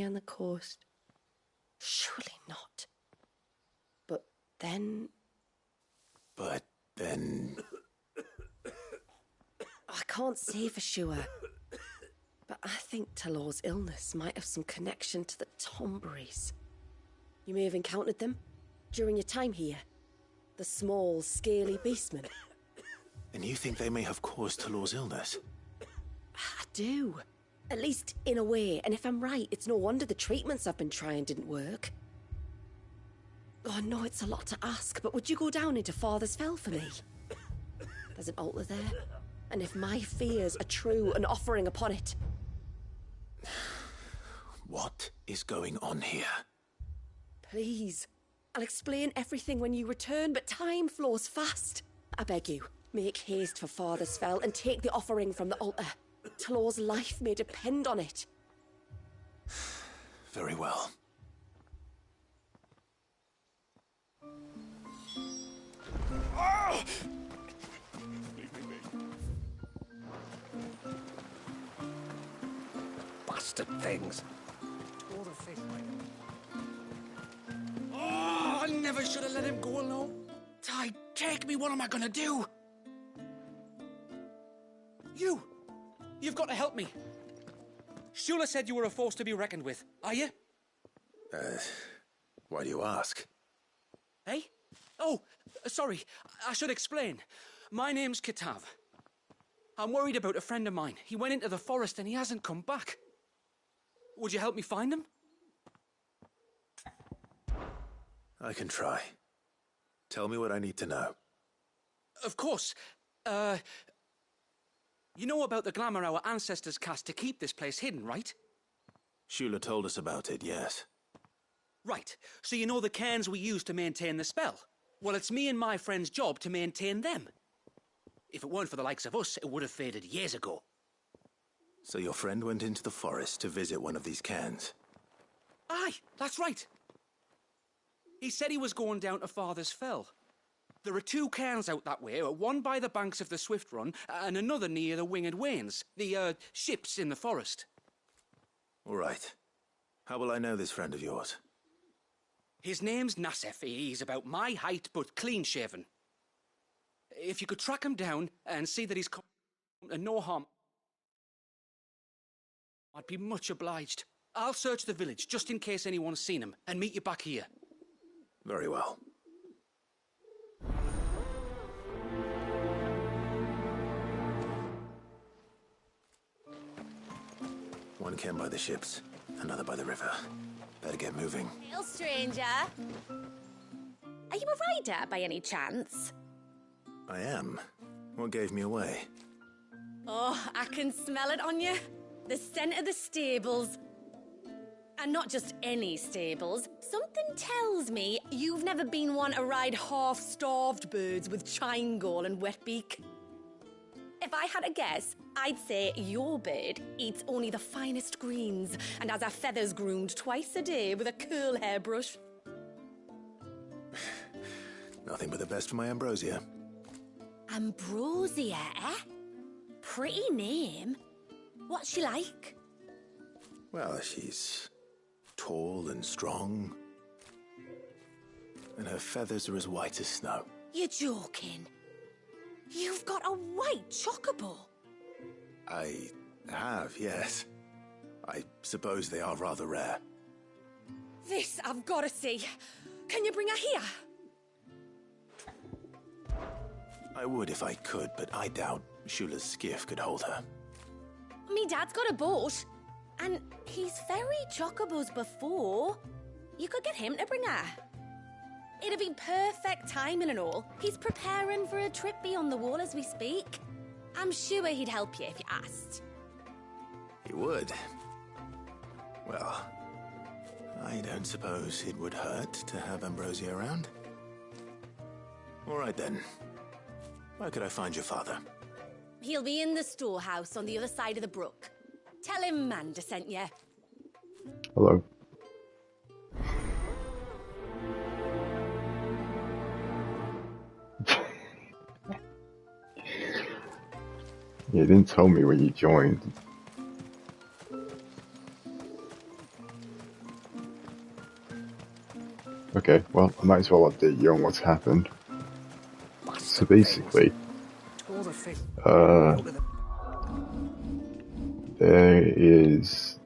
on the coast. Surely not. But then... I can't say for sure. But I think Talor's illness might have some connection to the Tomberries. You may have encountered them during your time here. The small, scaly beastmen. And you think they may have caused Talor's illness? I do. At least in a way. And if I'm right, it's no wonder the treatments I've been trying didn't work. Oh, I know it's a lot to ask, but would you go down into Father's Fell for me? There's an altar there. And if my fears are true, an offering upon it. What is going on here? Please. I'll explain everything when you return, but time flows fast. I beg you, make haste for Father's Fell and take the offering from the altar. Talor's life may depend on it. Very well. Oh! Bastard things. Oh, I never should have let him go alone. Ty, take me. What am I gonna do? You've got to help me. Shula said you were a force to be reckoned with. Are you? Why do you ask? Eh? Oh, sorry. I should explain. My name's Kitav. I'm worried about a friend of mine. He went into the forest and he hasn't come back. Would you help me find him? I can try. Tell me what I need to know. Of course. You know about the glamour our ancestors cast to keep this place hidden, right? Shula told us about it, yes. Right. So you know the cairns we use to maintain the spell? Well, it's me and my friend's job to maintain them. If it weren't for the likes of us, it would have faded years ago. So your friend went into the forest to visit one of these cairns? Aye, that's right. He said he was going down to Father's Fell. There are 2 cairns out that way, one by the banks of the Swift Run, and another near the Winged Wains, the, ships in the forest. All right. How will I know this friend of yours? His name's Nassef. He's about my height, but clean-shaven. If you could track him down and see that he's come to no harm, I'd be much obliged. I'll search the village, just in case anyone's seen him, and meet you back here. Very well. One cairn by the ships, another by the river. Better get moving. Hail, stranger. Are you a rider by any chance? I am. What gave me away? Oh, I can smell it on you. The scent of the stables. And not just any stables. Something tells me you've never been one to ride half-starved birds with chine-gall and wet beak. If I had a guess, I'd say your bird eats only the finest greens and has her feathers groomed twice a day with a curl hairbrush. Nothing but the best for my ambrosia. Ambrosia, eh? Pretty name. What's she like? Well, she's tall and strong. And her feathers are as white as snow. You're joking. You've got a white chocobo. I have, yes. I suppose they are rather rare. This I've got to see. Can you bring her here? I would if I could, but I doubt Shula's skiff could hold her. Me dad's got a boat. And he's ferried chocobos before. You could get him to bring her. It'd be perfect timing and all. He's preparing for a trip beyond the wall as we speak. I'm sure he'd help you if you asked. He would. Well, I don't suppose it would hurt to have Ambrosia around. All right then. Where could I find your father? He'll be in the storehouse on the other side of the brook. Tell him Manda sent you. Hello. You didn't tell me when you joined. Okay, well, I might as well update you on what's happened. So basically, there is...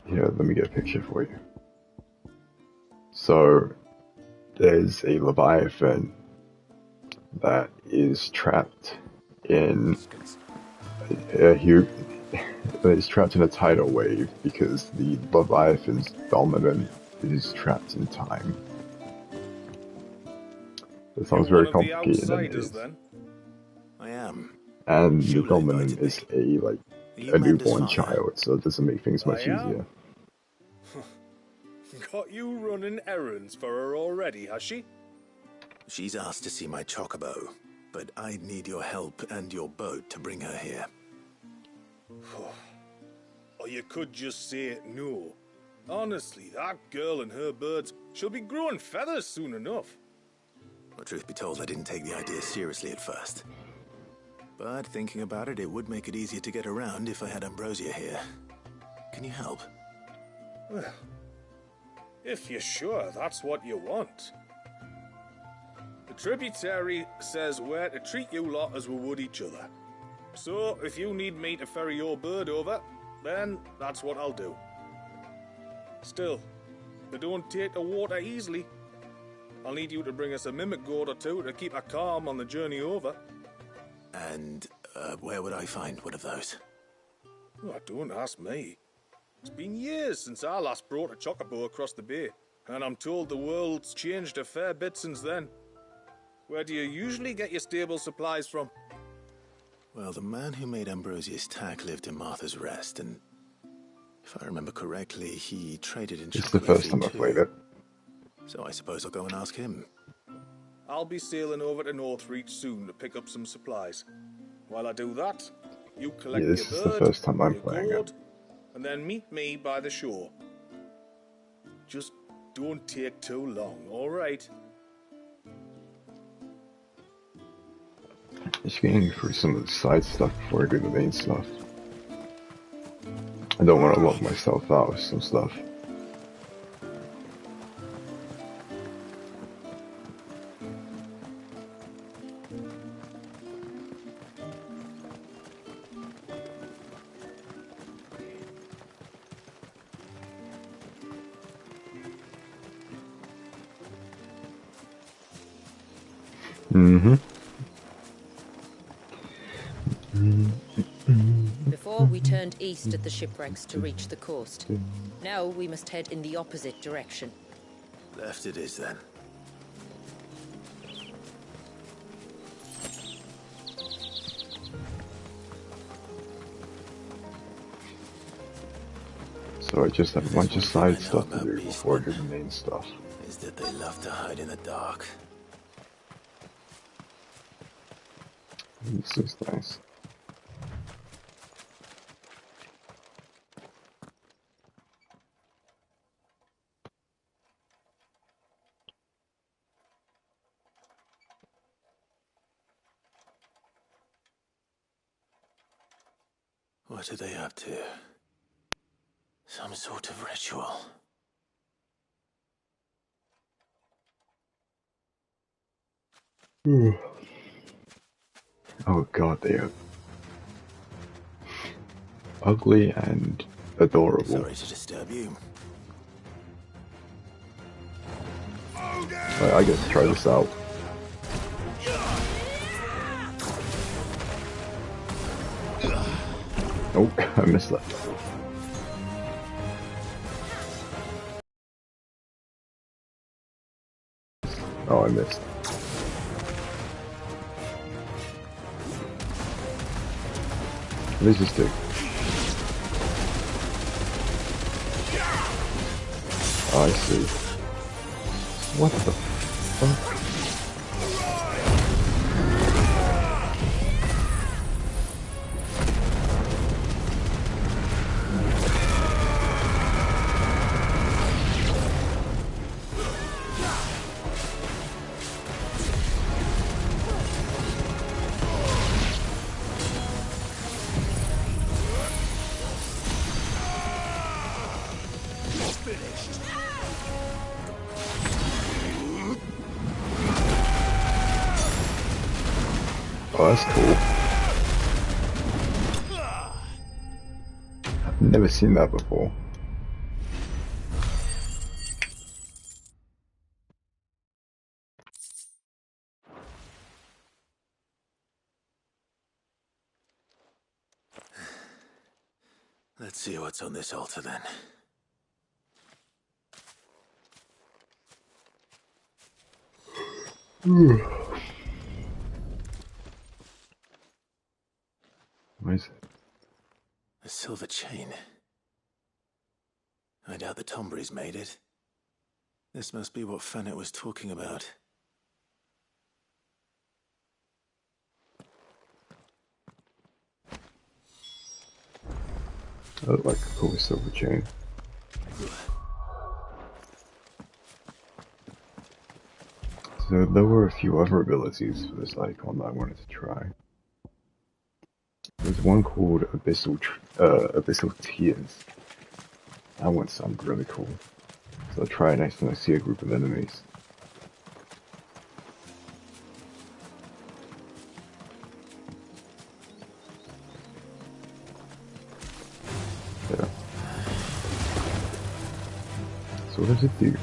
Here, let me get a picture for you. So, there's a Leviathan that is trapped in it's trapped in a tidal wave because the Leviathan's dominant is trapped in time. It sounds very complicated than it is. Then? I am. And the Shula dominant invited is me. a newborn child, so it doesn't make things much easier. Got you running errands for her already, has she? She's asked to see my chocobo, but I'd need your help and your boat to bring her here. Or you could just say no. Honestly, that girl and her birds, she'll be growing feathers soon enough. Well, truth be told, I didn't take the idea seriously at first. But thinking about it, it would make it easier to get around if I had Ambrosia here. Can you help? Well, if you're sure that's what you want. The tributary says we're to treat you lot as we would each other. So, if you need me to ferry your bird over, then that's what I'll do. Still, they don't take to water easily. I'll need you to bring us a mimic gourd or two to keep her calm on the journey over. And where would I find one of those? Oh, don't ask me. It's been years since I last brought a chocobo across the bay, and I'm told the world's changed a fair bit since then. Where do you usually get your stable supplies from? Well, the man who made Ambrosia's tack lived in Martha's Rest, and if I remember correctly, he traded in It's the first time I played it. So I suppose I'll go and ask him. I'll be sailing over to Northreach soon to pick up some supplies. While I do that, you collect Yeah, this your is bird, the first time I'm your playing gourd, it. and then meet me by the shore. Just don't take too long, all right? Just getting through some of the side stuff before I do the main stuff. I don't want to lock myself out with some stuff. Before we turned east at the shipwrecks to reach the coast. Now we must head in the opposite direction. Left it is then. So I just have a bunch of side stuff to do before I do the main stuff. Is that they love to hide in the dark. This is nice. What are they up to? Some sort of ritual. Oh god, they are ugly and adorable. Sorry to disturb you. I get to try this out. Oh, I missed that. Oh, I missed. Let's just do. Oh, I see. What the fuck? Oh, that's cool. I've never seen that before. Let's see what's on this altar then. What is it? A silver chain. I doubt the Tombries made it. This must be what Fannet was talking about. I look like a cool silver chain. So there were a few other abilities for this icon that I wanted to try. There's one called Abyssal Tears. That one sounds really cool. So I'll try it next time I see a group of enemies. Yeah. So what does it do?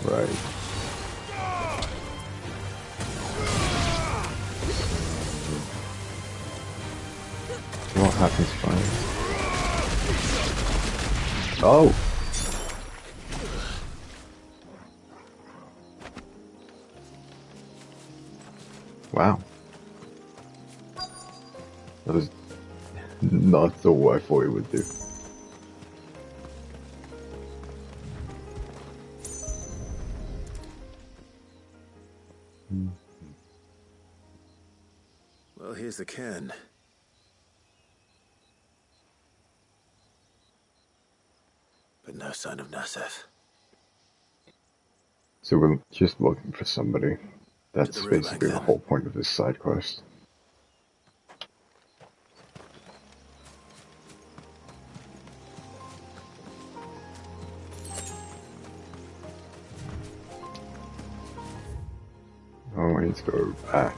Right. What happens finally? Oh! Wow. That was not at all what I thought it would do. Well, here's the cairn. But no sign of Nassef. So we're just looking for somebody. That's To the riverbank, basically the then. whole point of this side quest. Oh, I need to go back.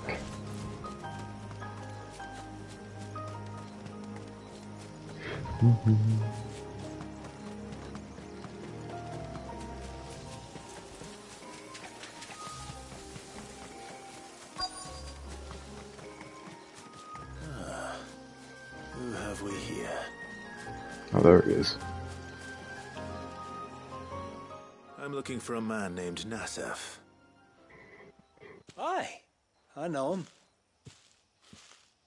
Who have we here? Oh, there it is. I'm looking for a man named Nassef. Aye, I know him.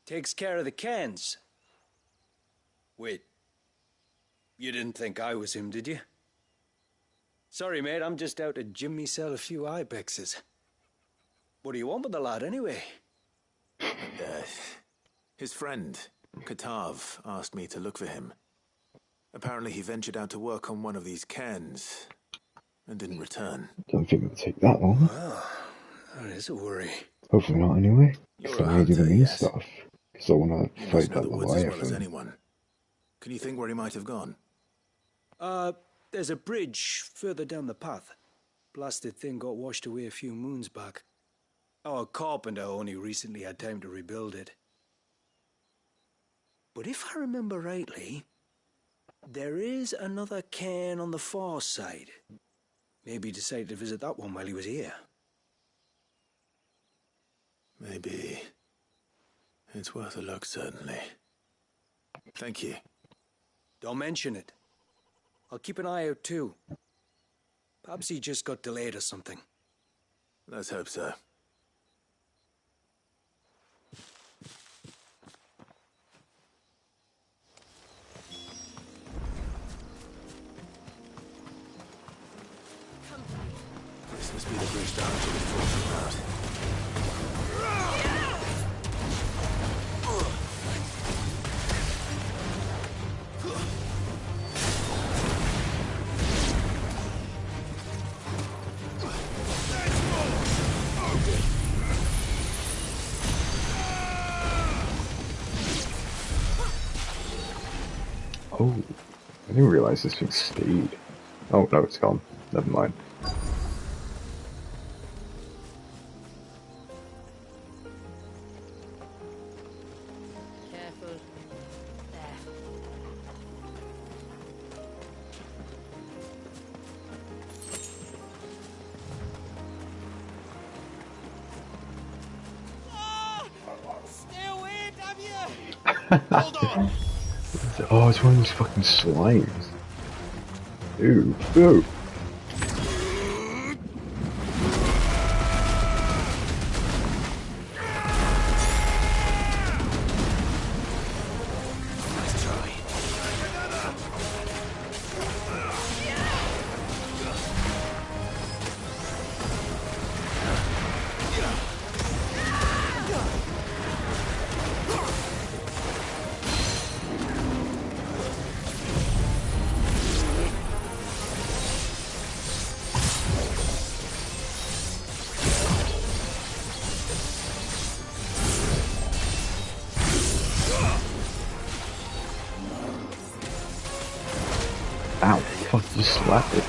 Takes care of the cans. Wait, you didn't think I was him, did you? Sorry, mate, I'm just out to gym myself a few ibexes. What do you want with the lad, anyway? His friend, Katav, asked me to look for him. Apparently he ventured out to work on one of these cairns and didn't return. Don't think it'll take that long. Well, that is a worry. Hopefully not anyway. Because You're I a need to do the hunter, main yes? stuff. Because I want to You fight must know that the woods as well as Leviathan. anyone. Can you think where he might have gone? There's a bridge further down the path. Blasted thing got washed away a few moons back. Our carpenter only recently had time to rebuild it. But if I remember rightly, there is another cairn on the far side. Maybe he decided to visit that one while he was here. Maybe. It's worth a look, certainly. Thank you. Don't mention it. I'll keep an eye out too. Perhaps he just got delayed or something. Let's hope so. This must be the bridge down to the talking about. Oh, I didn't realize this thing stayed. Oh, no, it's gone. Never mind. Careful. There. Stay away, damn you! Hold on! Oh, it's one of these fucking slimes. Ew, ew. Ow, fuck, you slapped it.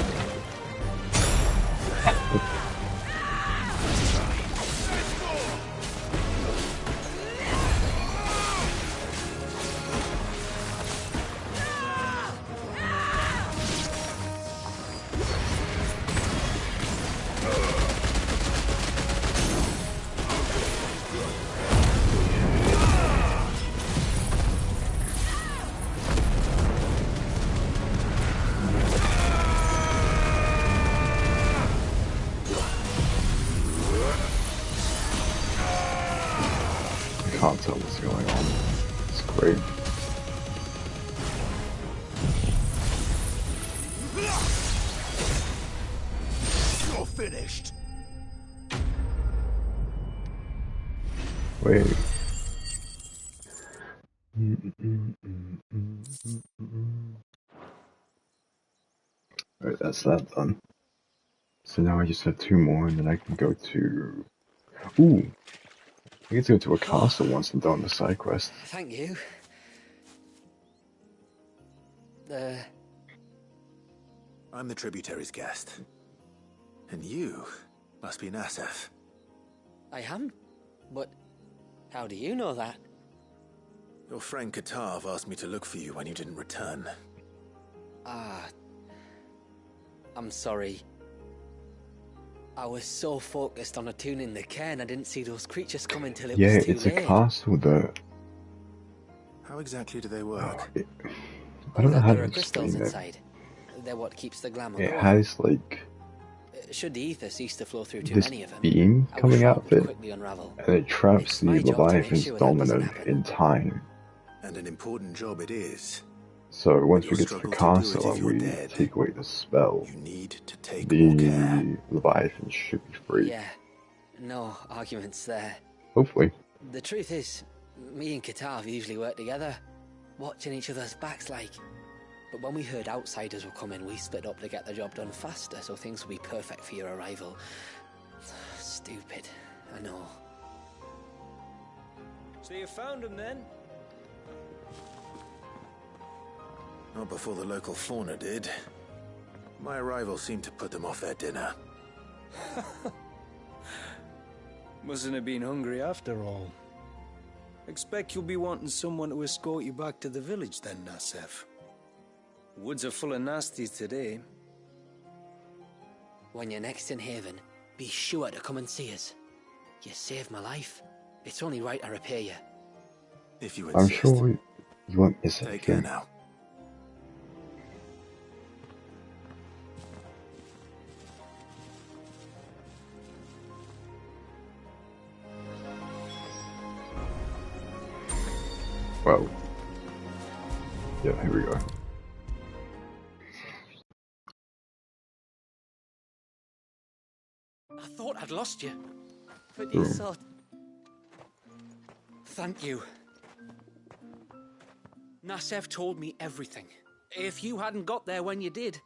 I can't tell what's going on. It's great. You're finished. Wait. Alright, that's that done. So now I just have 2 more and then I can go to... Ooh! I get to go to a castle once I'm done with the side quest. Thank you. I'm the tributary's guest. And you must be Nasef. I am? But how do you know that? Your friend Katav asked me to look for you when you didn't return. I'm sorry. I was so focused on attuning the cairn, I didn't see those creatures coming till it Yeah, was too it's late. a castle that... How exactly do they work? I don't know how There to are crystals explain it. inside. They're what keeps the glamour It going. has, like, Should the ether cease to flow through too this many of them, beam our coming out shroud of would it, quickly unravel. and it traps It's the my job to make Leviathan's sure that doesn't dominant happen. in time. And an important job it is. So once we you'll get to the struggle to do it castle if and you're we dead. take away the spell, You need to take more care. the Leviathan should be free. Yeah, no arguments there. Hopefully. The truth is, me and Katav usually work together, watching each other's backs like. But when we heard outsiders were coming, we split up to get the job done faster, so things would be perfect for your arrival. Stupid, I know. So you found him then? Not before the local fauna did. My arrival seemed to put them off their dinner. Mustn't have been hungry after all. Expect you'll be wanting someone to escort you back to the village then, Nasef. Woods are full of nasties today. When you're next in Haven, be sure to come and see us. You saved my life. It's only right I repay you. If you I'm insist. sure you won't miss Take it. care now. Well, yeah, here we go. I thought I'd lost you. But you thought... Thank you. Nasef told me everything. If you hadn't got there when you did...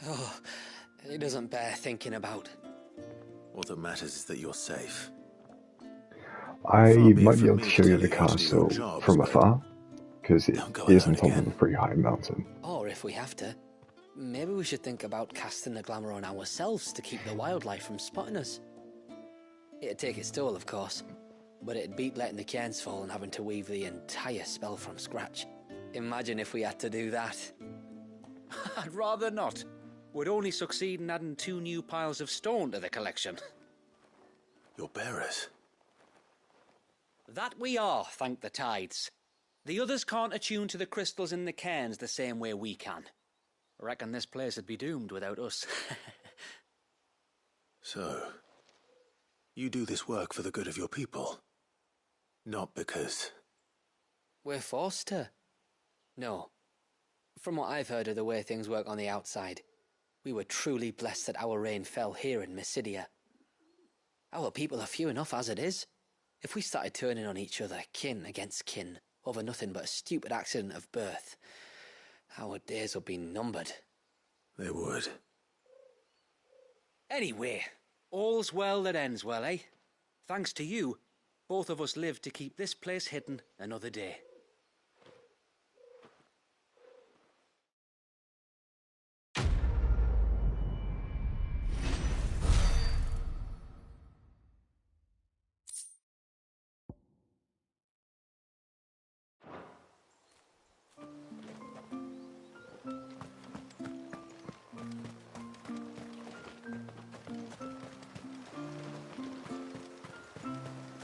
Oh, it doesn't bear thinking about. All that matters is that you're safe. I Far be it might be from able me to to show you tell the you how to do your castle jobs, from but- afar, because it Don't go is alone on top of again. a pretty high mountain. Or if we have to, maybe we should think about casting the glamour on ourselves to keep the wildlife from spotting us. It'd take its toll, of course, but it'd beat letting the cairns fall and having to weave the entire spell from scratch. Imagine if we had to do that. I'd rather not. We'd only succeed in adding 2 new piles of stone to the collection. Your bearers. That we are, thank the tides. The others can't attune to the crystals in the cairns the same way we can. I reckon this place would be doomed without us. So, you do this work for the good of your people? Not because... We're forced to. No. From what I've heard of the way things work on the outside, we were truly blessed that our rain fell here in Mysidia. Our people are few enough as it is. If we started turning on each other, kin against kin, over nothing but a stupid accident of birth, our days would be numbered. They would. Anyway, all's well that ends well, eh? Thanks to you, both of us lived to keep this place hidden another day.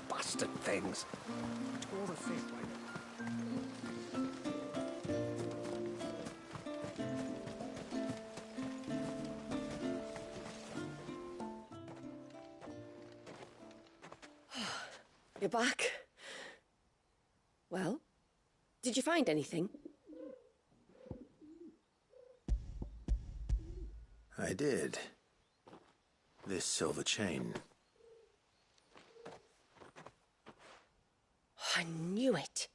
Bastard things. Tore the fish right. You're back. Well, did you find anything? I did. This silver chain. I knew it.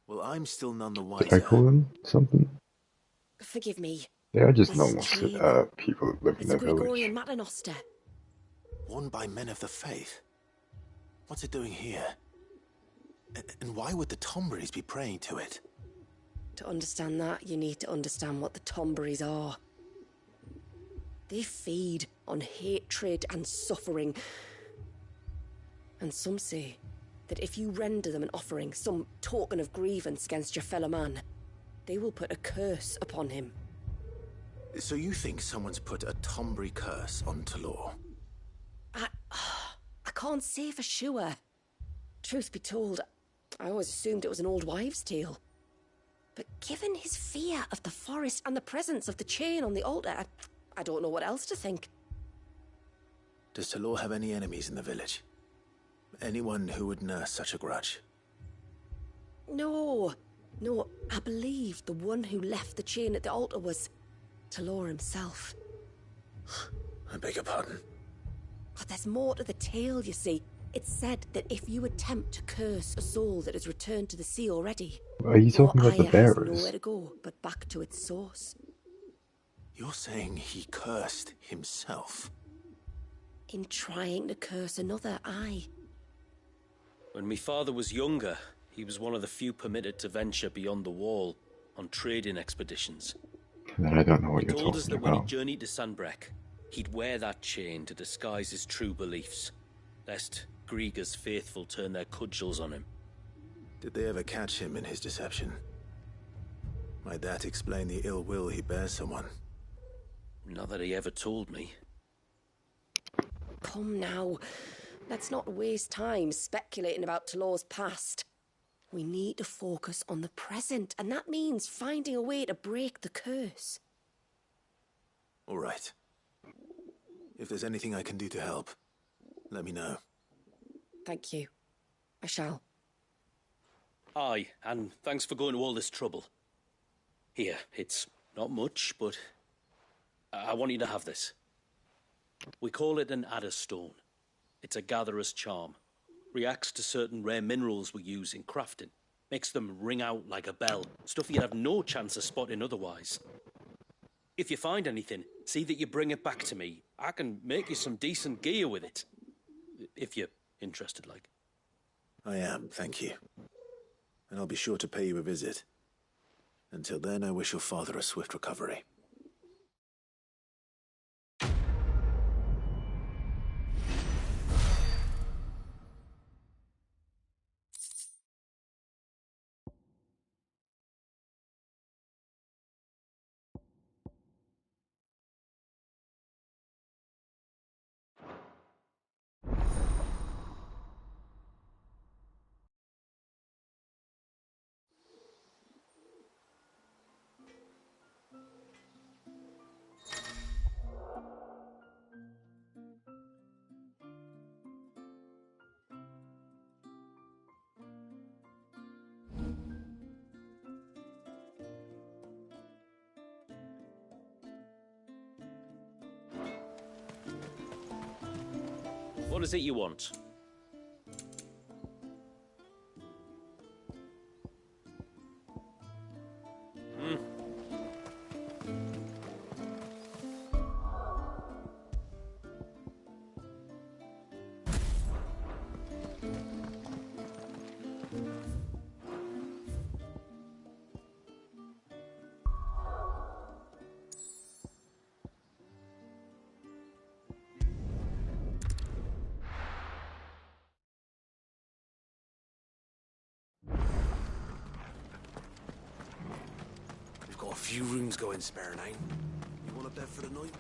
Well, I'm still none the Did I wiser. call them something? Forgive me. They are just This normal chain. people that live in It's their a Gregorian village. Maternoster. Worn by men of the faith. What's it doing here? And why would the Tomberries be praying to it? To understand that, you need to understand what the Tomberries are. They feed on hatred and suffering. And some say that if you render them an offering, some token of grievance against your fellow man, they will put a curse upon him. So you think someone's put a Tombury curse on Talor? I can't say for sure. Truth be told, I always assumed it was an old wives' tale. But given his fear of the forest and the presence of the chain on the altar, I don't know what else to think. Does Talor have any enemies in the village? Anyone who would nurse such a grudge? No, I believe the one who left the chain at the altar was Talor himself. I beg your pardon. But there's more to the tale, you see. It's said that if you attempt to curse a soul that has returned to the sea already, Are you talking your about the ire has bearers? nowhere to go but back to its source. You're saying he cursed himself? In trying to curse another, aye. When my father was younger, he was one of the few permitted to venture beyond the wall on trading expeditions. And then I don't know what He you're told us talking that when he about. journeyed to Sandbreck, he'd wear that chain to disguise his true beliefs, lest Grieger's faithful turn their cudgels on him. Did they ever catch him in his deception? Might that explain the ill will he bears someone? Not that he ever told me. Come now. Let's not waste time speculating about Talor's past. We need to focus on the present, and that means finding a way to break the curse. All right. If there's anything I can do to help, let me know. Thank you. I shall. Aye, and thanks for going to all this trouble. Here, it's not much, but I want you to have this. We call it an adder stone. It's a gatherer's charm. Reacts to certain rare minerals we use in crafting. Makes them ring out like a bell. Stuff you'd have no chance of spotting otherwise. If you find anything, see that you bring it back to me. I can make you some decent gear with it. If you're interested, like. I am, thank you. and I'll be sure to pay you a visit. Until then, I wish your father a swift recovery. What is it you want? We've got a few rooms going spare, Nine. You want a bed for the night?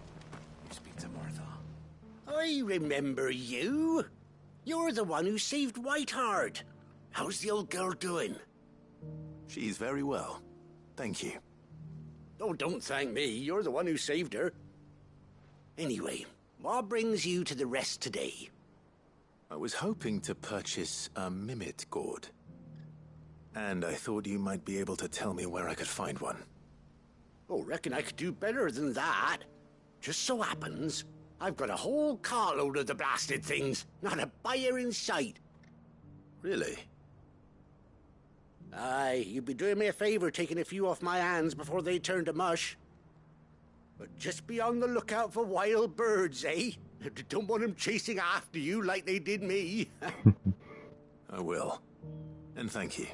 You speak to Martha. I remember you. You're the one who saved Whiteheart. How's the old girl doing? She's very well. Thank you. Oh, don't thank me. You're the one who saved her. Anyway, what brings you to the rest today? I was hoping to purchase a Mimit gourd. And I thought you might be able to tell me where I could find one. Oh, reckon I could do better than that. Just so happens, I've got a whole carload of the blasted things. Not a buyer in sight. Really? Aye, you'd be doing me a favor taking a few off my hands before they turn to mush. But just be on the lookout for wild birds, eh? Don't want them chasing after you like they did me. I will. And thank you.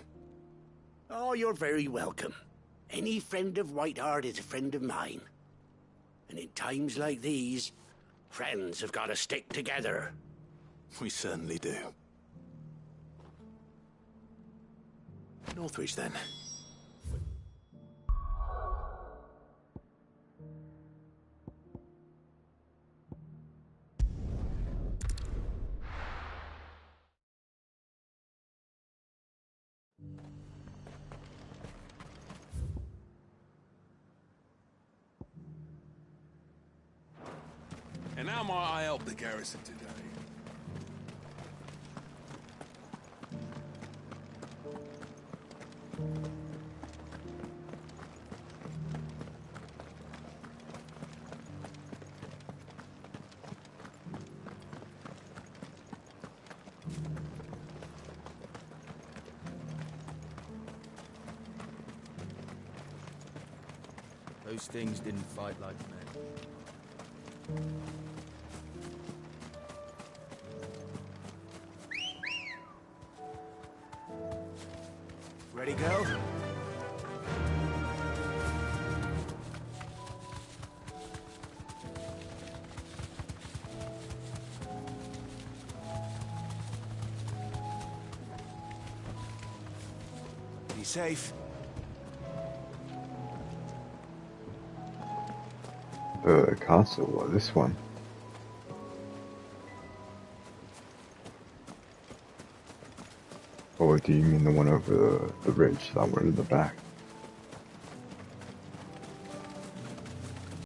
Oh, you're very welcome. Any friend of Whiteheart is a friend of mine. And in times like these, friends have got to stick together. We certainly do. Northreach, then. And how might I help the garrison today? Those things didn't fight like men. Ready, go? Be safe. Castle, or this one? Or do you mean the one over the ridge, that one in the back?